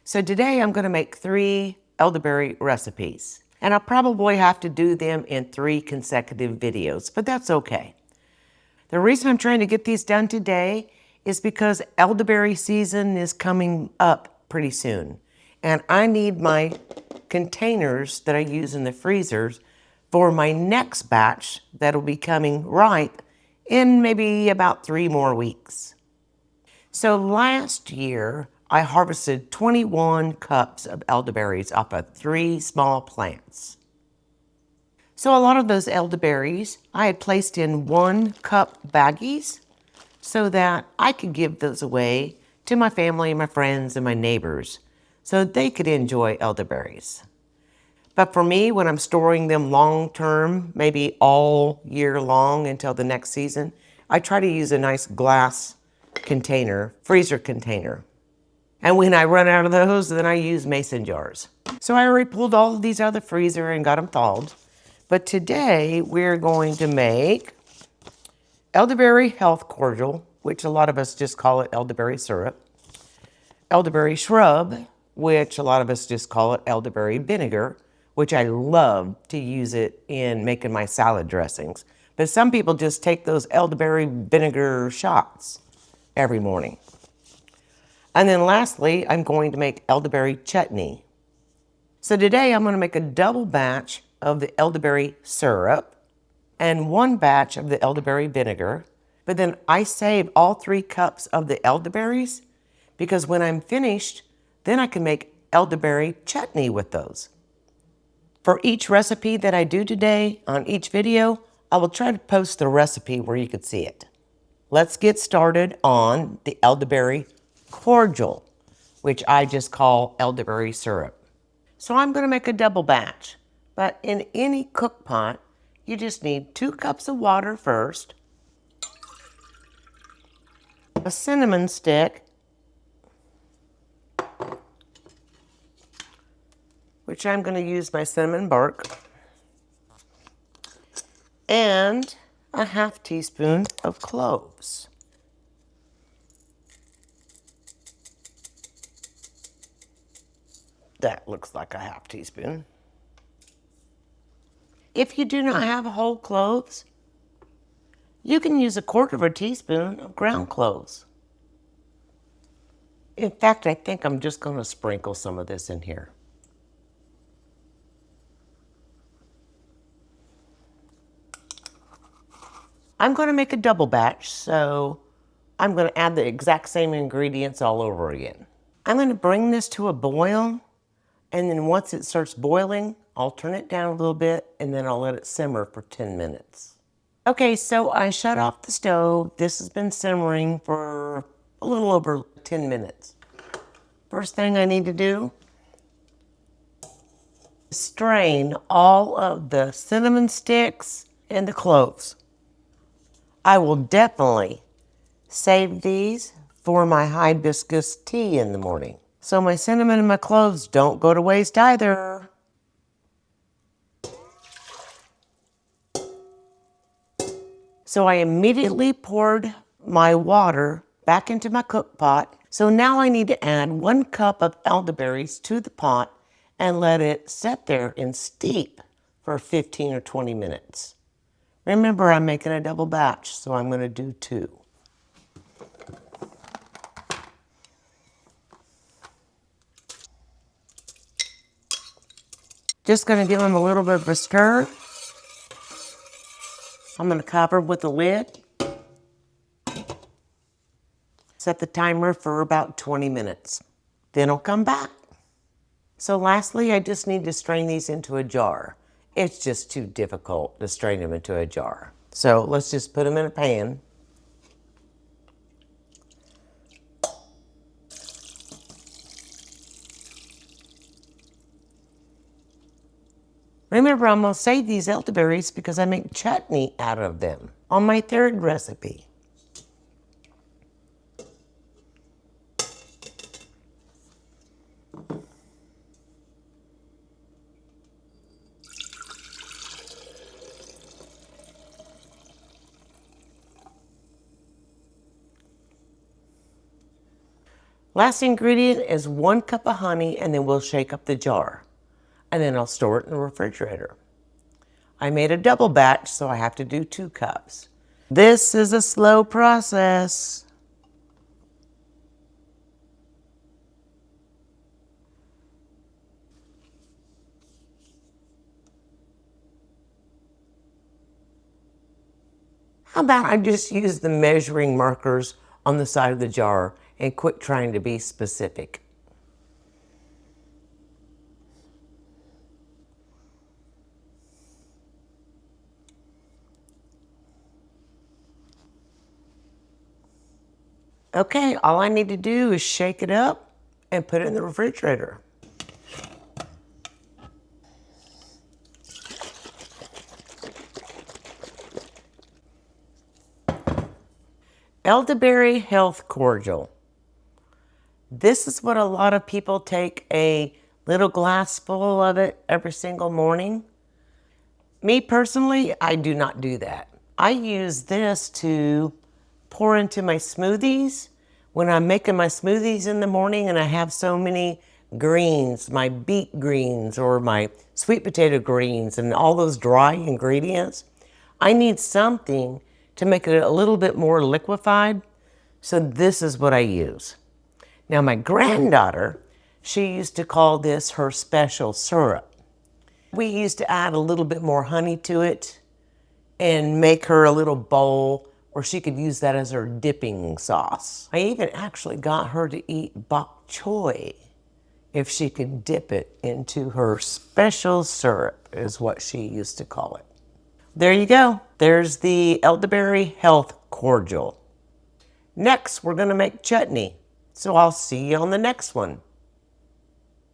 So today I'm going to make 3 elderberry recipes. And I'll probably have to do them in 3 consecutive videos, but that's okay. The reason I'm trying to get these done today is because elderberry season is coming up pretty soon. And I need my containers that I use in the freezers for my next batch that'll be coming ripe in maybe about 3 more weeks. So last year, I harvested 21 cups of elderberries off of 3 small plants. So a lot of those elderberries I had placed in 1-cup baggies so that I could give those away to my family, my friends, and my neighbors so they could enjoy elderberries. But for me, when I'm storing them long term, maybe all year long until the next season, I try to use a nice glass container, freezer container. And when I run out of those, then I use mason jars. So I already pulled all of these out of the freezer and got them thawed. But today we're going to make elderberry health cordial, which a lot of us just call it elderberry syrup. Elderberry shrub, which a lot of us just call it elderberry vinegar, which I love to use it in making my salad dressings. But some people just take those elderberry vinegar shots every morning. And then lastly, I'm going to make elderberry chutney. So today I'm going to make a double batch of the elderberry syrup and 1 batch of the elderberry vinegar. But then I save all 3 cups of the elderberries because when I'm finished, then I can make elderberry chutney with those. For each recipe that I do today on each video, I will try to post the recipe where you could see it. Let's get started on the elderberry cordial, which I just call elderberry syrup. So I'm going to make a double batch, but in any cook pot, you just need 2 cups of water first, a cinnamon stick, which I'm going to use my cinnamon bark, and a ½ teaspoon of cloves. That looks like a ½ teaspoon. If you do not have whole cloves, you can use 1/4 teaspoon of ground cloves. In fact, I think I'm just going to sprinkle some of this in here. I'm going to make a double batch, so I'm going to add the exact same ingredients all over again. I'm going to bring this to a boil, and then once it starts boiling, I'll turn it down a little bit, and then I'll let it simmer for 10 minutes. Okay, so I shut off the stove. This has been simmering for a little over 10 minutes. First thing I need to do is strain all of the cinnamon sticks and the cloves. I will definitely save these for my hibiscus tea in the morning. So my cinnamon and my cloves don't go to waste either. So I immediately poured my water back into my cook pot. So now I need to add 1 cup of elderberries to the pot and let it sit there and steep for 15 or 20 minutes. Remember, I'm making a double batch, so I'm going to do 2. Just going to give them a little bit of a stir. I'm going to cover with a lid. Set the timer for about 20 minutes. Then I'll come back. So lastly, I just need to strain these into a jar. It's just too difficult to strain them into a jar. So let's just put them in a pan. Remember, I'm going to save these elderberries because I make chutney out of them on my 3rd recipe. Last ingredient is 1 cup of honey, and then we'll shake up the jar. And then I'll store it in the refrigerator. I made a double batch, so I have to do 2 cups. This is a slow process. How about I just use the measuring markers on the side of the jar and quit trying to be specific? Okay, all I need to do is shake it up and put it in the refrigerator. Elderberry Health Cordial. This is what a lot of people take a little glass full of it every single morning. Me personally, I do not do that. I use this to pour into my smoothies. When I'm making my smoothies in the morning and I have so many greens, my beet greens or my sweet potato greens and all those dry ingredients, I need something to make it a little bit more liquefied. So this is what I use. Now my granddaughter, she used to call this her special syrup. We used to add a little bit more honey to it and make her a little bowl where she could use that as her dipping sauce. I even actually got her to eat bok choy if she could dip it into her special syrup, is what she used to call it. There you go. There's the Elderberry Health Cordial. Next, we're going to make chutney. So I'll see you on the next one.